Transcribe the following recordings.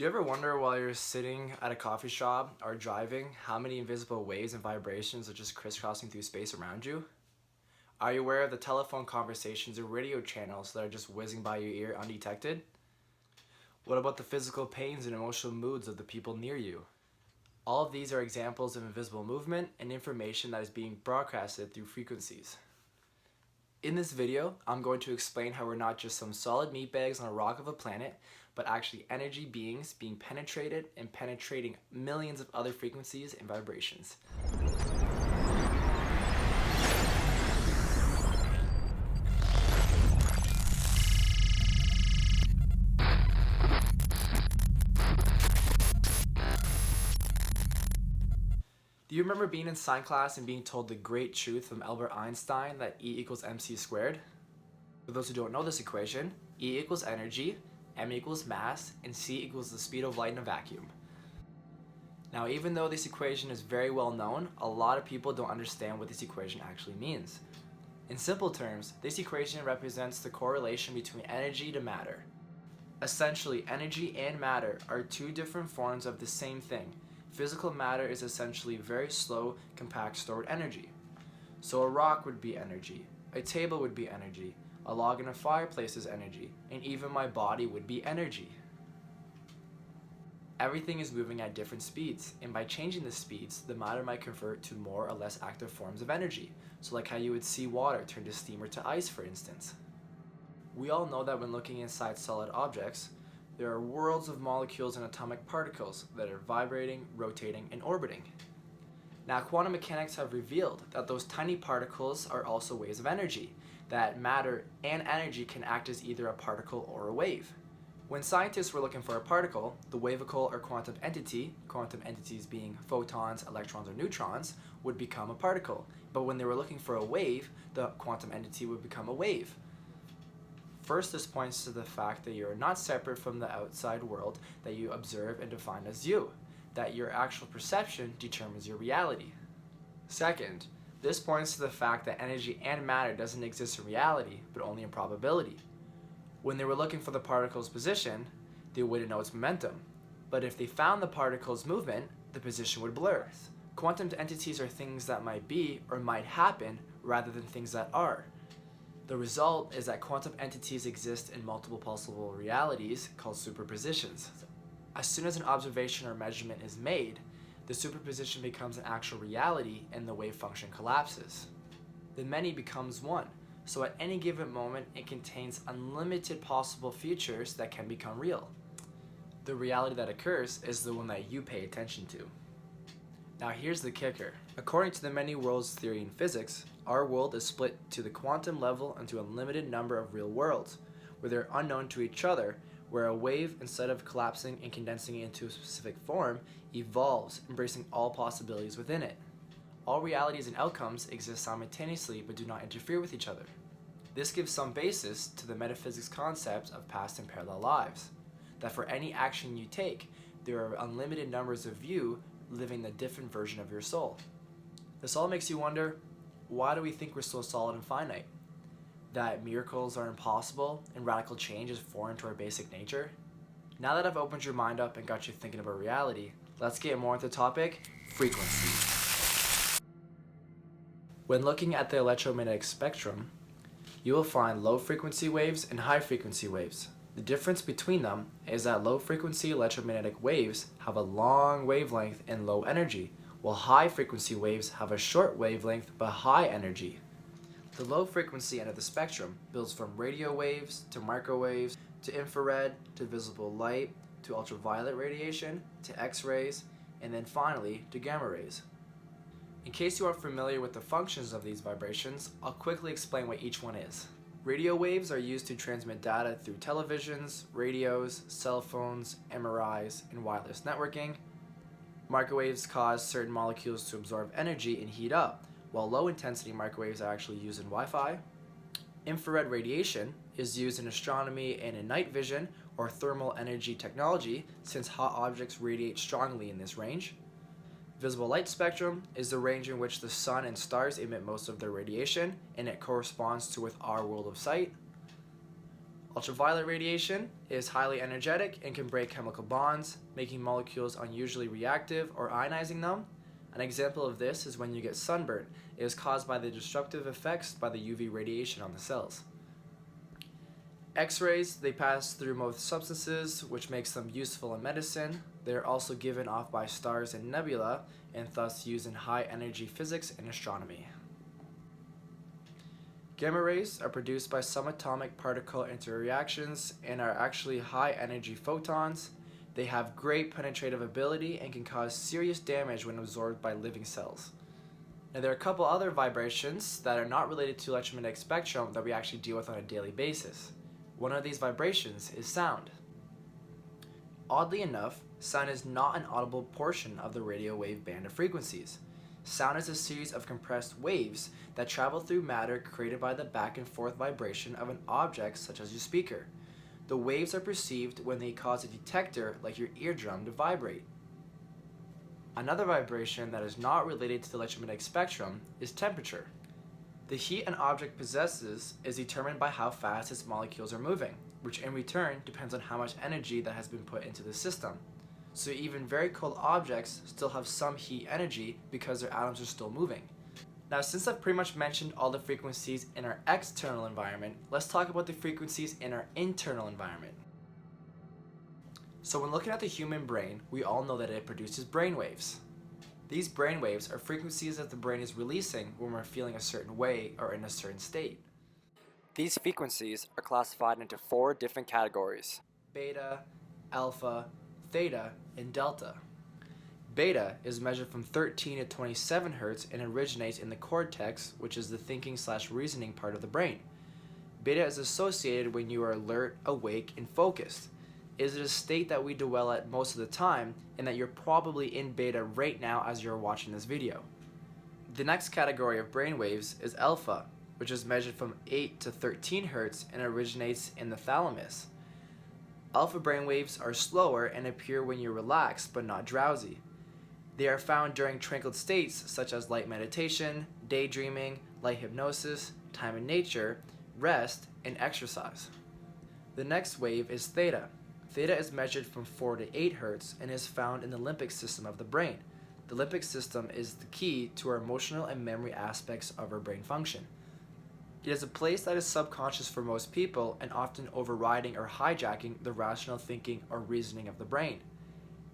Do you ever wonder while you're sitting at a coffee shop or driving how many invisible waves and vibrations are just crisscrossing through space around you? Are you aware of the telephone conversations or radio channels that are just whizzing by your ear undetected? What about the physical pains and emotional moods of the people near you? All of these are examples of invisible movement and information that is being broadcasted through frequencies. In this video, I'm going to explain how we're not just some solid meatbags on a rock of a planet, but actually energy beings being penetrated and penetrating millions of other frequencies and vibrations. Do you remember being in science class and being told the great truth from Albert Einstein that E equals mc squared? For those who don't know this equation, E equals energy, m equals mass, and c equals the speed of light in a vacuum. Now, even though this equation is very well known, a lot of people don't understand what this equation actually means. In simple terms, this equation represents the correlation between energy to matter. Essentially, energy and matter are two different forms of the same thing. Physical matter is essentially very slow, compact stored energy. So a rock would be energy, a table would be energy, a log in a fireplace is energy, and even my body would be energy. Everything is moving at different speeds, and by changing the speeds, the matter might convert to more or less active forms of energy. So like how you would see water turn to steam or to ice, for instance. We all know that when looking inside solid objects, there are worlds of molecules and atomic particles that are vibrating, rotating, and orbiting. Now, quantum mechanics have revealed that those tiny particles are also waves of energy, that matter and energy can act as either a particle or a wave. When scientists were looking for a particle, the wavicle or quantum entities being photons, electrons, or neutrons, would become a particle. But when they were looking for a wave, the quantum entity would become a wave. First, this points to the fact that you're not separate from the outside world that you observe and define as you, that your actual perception determines your reality. Second, this points to the fact that energy and matter doesn't exist in reality, but only in probability. When they were looking for the particle's position, they wouldn't know its momentum. But if they found the particle's movement, the position would blur. Quantum entities are things that might be or might happen rather than things that are. The result is that quantum entities exist in multiple possible realities called superpositions. As soon as an observation or measurement is made, the superposition becomes an actual reality and the wave function collapses. The many becomes one, so at any given moment it contains unlimited possible futures that can become real. The reality that occurs is the one that you pay attention to. Now here's the kicker. According to the many worlds theory in physics, our world is split to the quantum level into a limited number of real worlds, where they're unknown to each other, where a wave, instead of collapsing and condensing into a specific form, evolves, embracing all possibilities within it. All realities and outcomes exist simultaneously but do not interfere with each other. This gives some basis to the metaphysics concept of past and parallel lives, that for any action you take, there are unlimited numbers of you living the different version of your soul. This all makes you wonder, why do we think we're so solid and finite? That miracles are impossible and radical change is foreign to our basic nature? Now that I've opened your mind up and got you thinking about reality, let's get more into the topic, frequency. When looking at the electromagnetic spectrum, you will find low frequency waves and high frequency waves. The difference between them is that low frequency electromagnetic waves have a long wavelength and low energy, while high frequency waves have a short wavelength but high energy. The low frequency end of the spectrum builds from radio waves to microwaves to infrared to visible light to ultraviolet radiation to X-rays and then finally to gamma rays. In case you aren't familiar with the functions of these vibrations, I'll quickly explain what each one is. Radio waves are used to transmit data through televisions, radios, cell phones, MRIs, and wireless networking. Microwaves cause certain molecules to absorb energy and heat up, while low-intensity microwaves are actually used in Wi-Fi. Infrared radiation is used in astronomy and in night vision or thermal energy technology, since hot objects radiate strongly in this range. Visible light spectrum is the range in which the sun and stars emit most of their radiation, and it corresponds to with our world of sight. Ultraviolet radiation is highly energetic and can break chemical bonds, making molecules unusually reactive or ionizing them. An example of this is when you get sunburn. It is caused by the destructive effects by the UV radiation on the cells. X-rays, they pass through most substances, which makes them useful in medicine. They are also given off by stars and nebula, and thus used in high-energy physics and astronomy. Gamma rays are produced by subatomic particle interreactions and are actually high-energy photons. They have great penetrative ability and can cause serious damage when absorbed by living cells. Now, there are a couple other vibrations that are not related to electromagnetic spectrum that we actually deal with on a daily basis. One of these vibrations is sound. Oddly enough, sound is not an audible portion of the radio wave band of frequencies. Sound is a series of compressed waves that travel through matter created by the back and forth vibration of an object such as your speaker. The waves are perceived when they cause a detector like your eardrum to vibrate. Another vibration that is not related to the electromagnetic spectrum is temperature. The heat an object possesses is determined by how fast its molecules are moving, which in return depends on how much energy that has been put into the system. So even very cold objects still have some heat energy because their atoms are still moving. Now, since I've pretty much mentioned all the frequencies in our external environment, let's talk about the frequencies in our internal environment. So when looking at the human brain, we all know that it produces brainwaves. These brainwaves are frequencies that the brain is releasing when we're feeling a certain way or in a certain state. These frequencies are classified into 4 different categories: beta, alpha, theta, and delta. Beta is measured from 13 to 27 Hz and originates in the cortex, which is the thinking/reasoning part of the brain. Beta is associated when you are alert, awake, and focused. It is a state that we dwell at most of the time, and that you're probably in beta right now as you're watching this video. The next category of brainwaves is alpha, which is measured from 8 to 13 Hz and originates in the thalamus. Alpha brainwaves are slower and appear when you're relaxed but not drowsy. They are found during tranquil states such as light meditation, daydreaming, light hypnosis, time in nature, rest, and exercise. The next wave is theta. Theta is measured from 4 to 8 Hz and is found in the limbic system of the brain. The limbic system is the key to our emotional and memory aspects of our brain function. It is a place that is subconscious for most people and often overriding or hijacking the rational thinking or reasoning of the brain.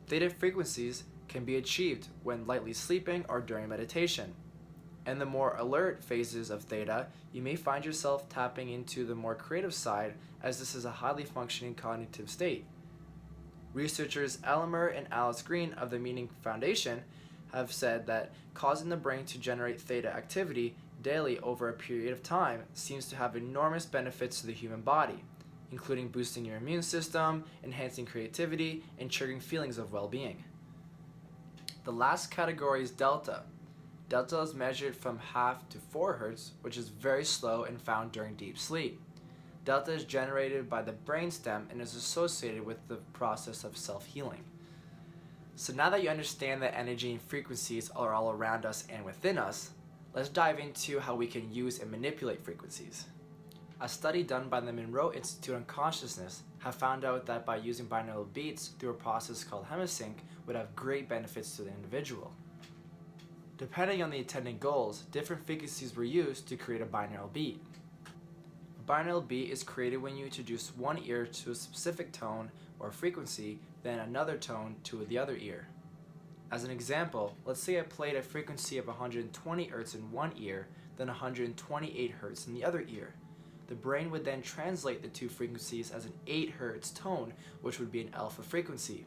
Theta frequencies can be achieved when lightly sleeping or during meditation. In the more alert phases of theta, you may find yourself tapping into the more creative side, as this is a highly functioning cognitive state. Researchers Elmer and Alice Green of the Meaning Foundation have said that causing the brain to generate theta activity daily over a period of time seems to have enormous benefits to the human body, including boosting your immune system, enhancing creativity, and triggering feelings of well-being. The last category is delta. Delta is measured from 0.5 to 4 Hz, which is very slow and found during deep sleep. Delta is generated by the brainstem and is associated with the process of self-healing. So now that you understand that energy and frequencies are all around us and within us, let's dive into how we can use and manipulate frequencies. A study done by the Monroe Institute on Consciousness have found out that by using binaural beats through a process called hemisync would have great benefits to the individual. Depending on the intended goals, different frequencies were used to create a binaural beat. A binaural beat is created when you introduce one ear to a specific tone or frequency, then another tone to the other ear. As an example, let's say I played a frequency of 120 Hz in one ear, then 128 Hz in the other ear. The brain would then translate the two frequencies as an 8 Hz tone, which would be an alpha frequency.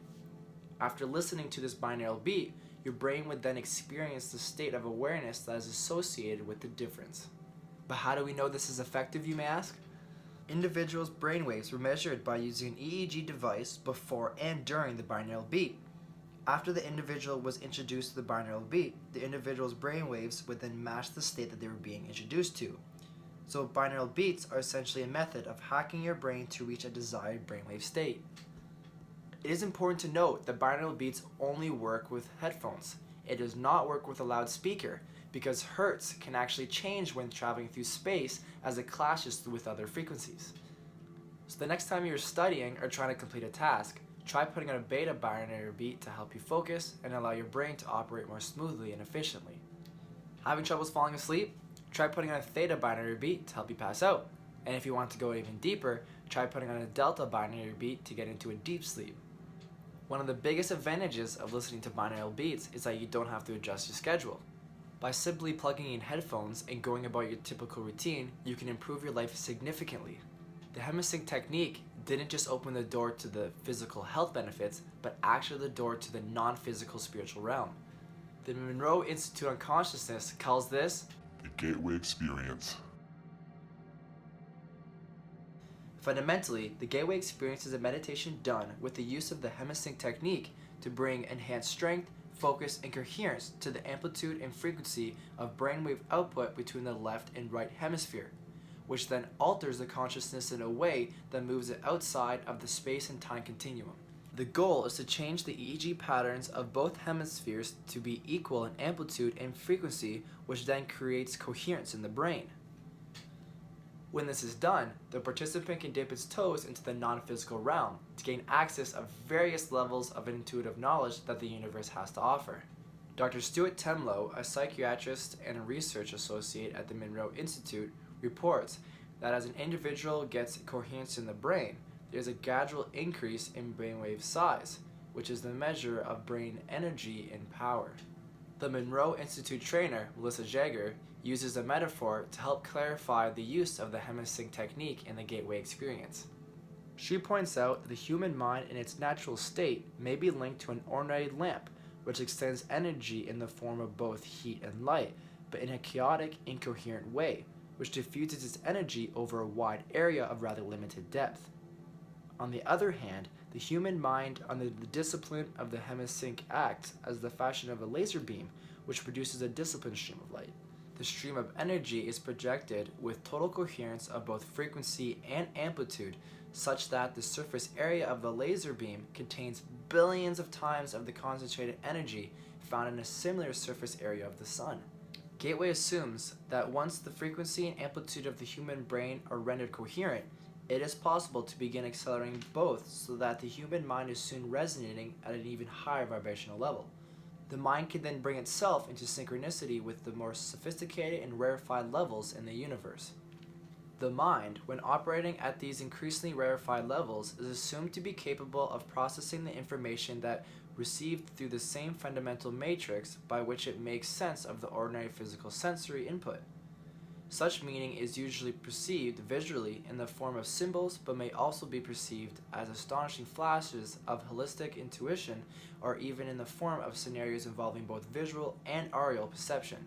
After listening to this binaural beat, your brain would then experience the state of awareness that is associated with the difference. But how do we know this is effective, you may ask? Individuals' brainwaves were measured by using an EEG device before and during the binaural beat. After the individual was introduced to the binaural beat, the individual's brainwaves would then match the state that they were being introduced to. So binaural beats are essentially a method of hacking your brain to reach a desired brainwave state. It is important to note that binaural beats only work with headphones. It does not work with a loudspeaker because hertz can actually change when traveling through space as it clashes with other frequencies. So the next time you're studying or trying to complete a task, try putting on a beta binary beat to help you focus and allow your brain to operate more smoothly and efficiently. Having troubles falling asleep? Try putting on a theta binary beat to help you pass out. And if you want to go even deeper, try putting on a delta binary beat to get into a deep sleep. One of the biggest advantages of listening to binaural beats is that you don't have to adjust your schedule. By simply plugging in headphones and going about your typical routine, you can improve your life significantly. The Hemisync technique didn't just open the door to the physical health benefits, but actually the door to the non-physical spiritual realm. The Monroe Institute on Consciousness calls this the gateway experience. Fundamentally, the gateway experience is a meditation done with the use of the Hemisync technique to bring enhanced strength, focus, and coherence to the amplitude and frequency of brainwave output between the left and right hemisphere, which then alters the consciousness in a way that moves it outside of the space and time continuum. The goal is to change the EEG patterns of both hemispheres to be equal in amplitude and frequency, which then creates coherence in the brain. When this is done, the participant can dip its toes into the non-physical realm to gain access of various levels of intuitive knowledge that the universe has to offer. Dr. Stuart Temlow, a psychiatrist and a research associate at the Monroe Institute, reports that as an individual gets coherence in the brain, there's a gradual increase in brainwave size, which is the measure of brain energy and power. The Monroe Institute trainer, Melissa Jaeger, uses a metaphor to help clarify the use of the Hemisync technique in the gateway experience. She points out that the human mind in its natural state may be linked to an ordinary lamp, which extends energy in the form of both heat and light, but in a chaotic, incoherent way, which diffuses its energy over a wide area of rather limited depth. On the other hand, the human mind under the discipline of the Hemisync acts as the fashion of a laser beam, which produces a disciplined stream of light. The stream of energy is projected with total coherence of both frequency and amplitude, such that the surface area of the laser beam contains billions of times of the concentrated energy found in a similar surface area of the sun. Gateway assumes that once the frequency and amplitude of the human brain are rendered coherent, it is possible to begin accelerating both so that the human mind is soon resonating at an even higher vibrational level. The mind can then bring itself into synchronicity with the more sophisticated and rarefied levels in the universe. The mind, when operating at these increasingly rarefied levels, is assumed to be capable of processing the information that received through the same fundamental matrix by which it makes sense of the ordinary physical sensory input. Such meaning is usually perceived visually in the form of symbols, but may also be perceived as astonishing flashes of holistic intuition, or even in the form of scenarios involving both visual and aural perception.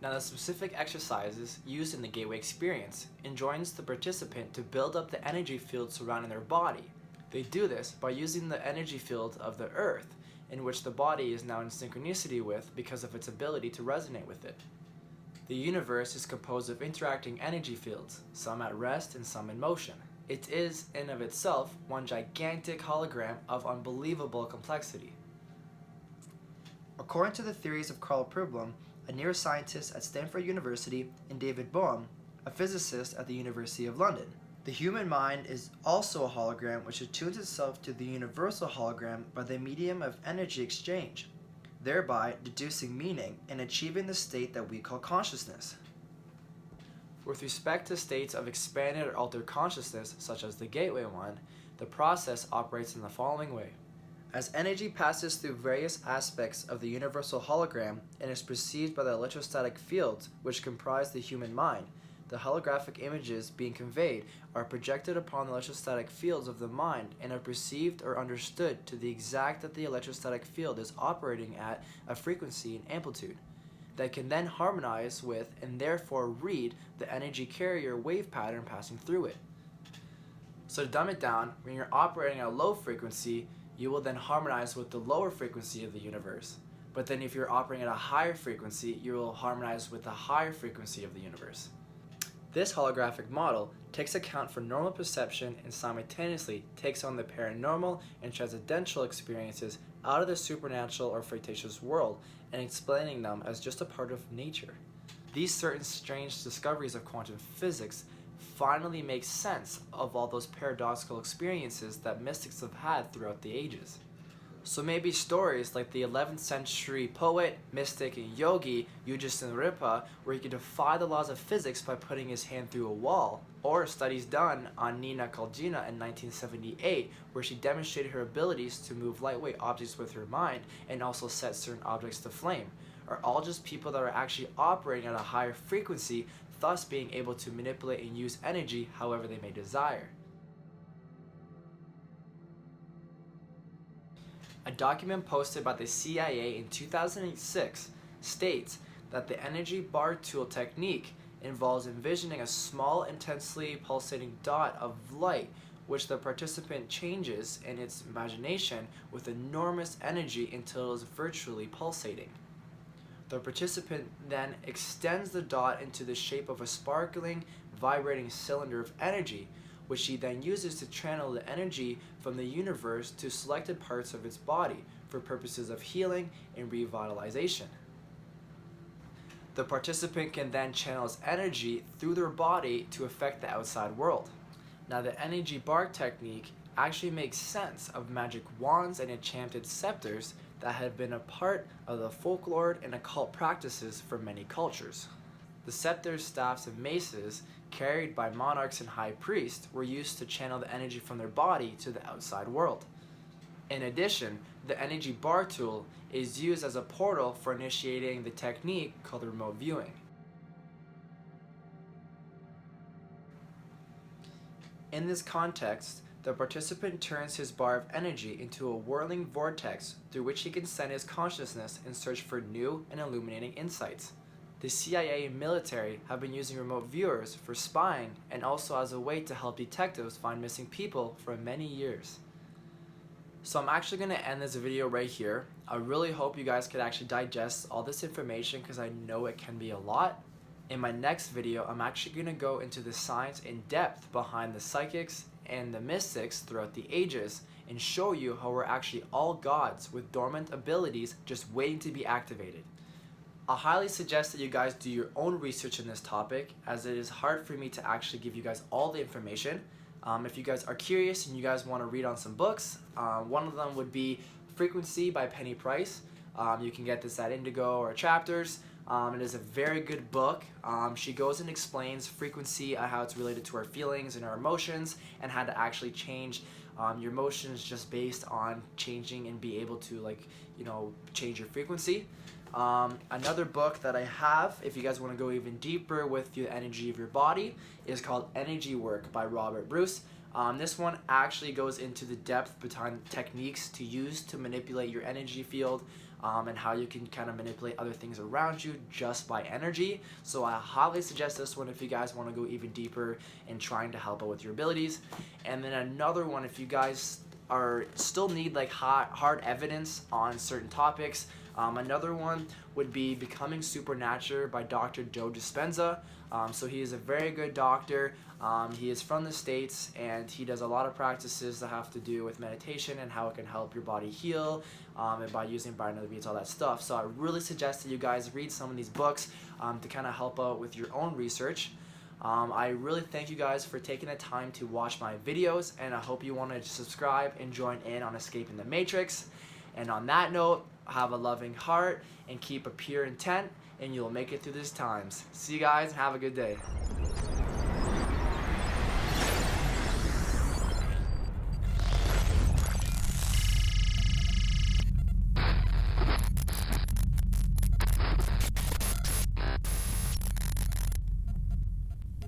Now, the specific exercises used in the gateway experience enjoins the participant to build up the energy field surrounding their body. They do this by using the energy field of the earth, in which the body is now in synchronicity with because of its ability to resonate with it. The universe is composed of interacting energy fields, some at rest and some in motion. It is, in of itself, one gigantic hologram of unbelievable complexity. According to the theories of Carl Pribblum, a neuroscientist at Stanford University, and David Bohm, a physicist at the University of London, the human mind is also a hologram which attunes itself to the universal hologram by the medium of energy exchange, thereby deducing meaning and achieving the state that we call consciousness. With respect to states of expanded or altered consciousness, such as the gateway one, the process operates in the following way. As energy passes through various aspects of the universal hologram and is perceived by the electrostatic fields which comprise the human mind, the holographic images being conveyed are projected upon the electrostatic fields of the mind and are perceived or understood to the exact that the electrostatic field is operating at a frequency and amplitude that can then harmonize with and therefore read the energy carrier wave pattern passing through it. So to dumb it down, when you're operating at a low frequency, you will then harmonize with the lower frequency of the universe. But then if you're operating at a higher frequency, you will harmonize with the higher frequency of the universe. This holographic model takes account for normal perception and simultaneously takes on the paranormal and transcendental experiences out of the supernatural or fictitious world and explaining them as just a part of nature. These certain strange discoveries of quantum physics finally makes sense of all those paradoxical experiences that mystics have had throughout the ages. So maybe stories like the 11th century poet, mystic, and yogi Ujjayi Ripa, where he could defy the laws of physics by putting his hand through a wall, or studies done on Nina Kaljina in 1978, where she demonstrated her abilities to move lightweight objects with her mind and also set certain objects to flame, are all just people that are actually operating at a higher frequency, thus being able to manipulate and use energy however they may desire. A document posted by the CIA in 2006 states that the energy bar tool technique involves envisioning a small, intensely pulsating dot of light which the participant changes in its imagination with enormous energy until it is virtually pulsating. The participant then extends the dot into the shape of a sparkling, vibrating cylinder of energy, which he then uses to channel the energy from the universe to selected parts of its body for purposes of healing and revitalization. The participant can then channel his energy through their body to affect the outside world. Now, the energy bar technique actually makes sense of magic wands and enchanted scepters that have been a part of the folklore and occult practices for many cultures. The scepters, staffs, and maces carried by monarchs and high priests were used to channel the energy from their body to the outside world. In addition, the energy bar tool is used as a portal for initiating the technique called remote viewing. In this context, the participant turns his bar of energy into a whirling vortex through which he can send his consciousness in search for new and illuminating insights. The CIA and military have been using remote viewers for spying and also as a way to help detectives find missing people for many years. So I'm actually going to end this video right here. I really hope you guys could actually digest all this information because I know it can be a lot. In my next video, I'm actually going to go into the science in depth behind the psychics and the mystics throughout the ages and show you how we're actually all gods with dormant abilities just waiting to be activated. I highly suggest that you guys do your own research in this topic, as it is hard for me to actually give you guys all the information. If you guys are curious and you guys want to read on some books, one of them would be Frequency by Penny Price. You can get this at Indigo or Chapters. It is a very good book. She goes and explains frequency, how it's related to our feelings and our emotions, and how to actually change your emotions just based on changing and be able to change your frequency. Another book that I have, if you guys want to go even deeper with the energy of your body, is called Energy Work by Robert Bruce. This one actually goes into the depth behind techniques to use to manipulate your energy field, and how you can kind of manipulate other things around you just by energy. So I highly suggest this one if you guys want to go even deeper in trying to help out with your abilities. And then another one, if you guys still need hard evidence on certain topics, another one would be Becoming Supernatural by Dr. Joe Dispenza. So he is a very good doctor. He is from the States, and he does a lot of practices that have to do with meditation and how it can help your body heal, and by using Binaural Beats, all that stuff. So I really suggest that you guys read some of these books to kind of help out with your own research. I really thank you guys for taking the time to watch my videos, and I hope you want to subscribe and join in on Escaping the Matrix. And on that note, have a loving heart and keep a pure intent, and you'll make it through these times. See you guys and have a good day.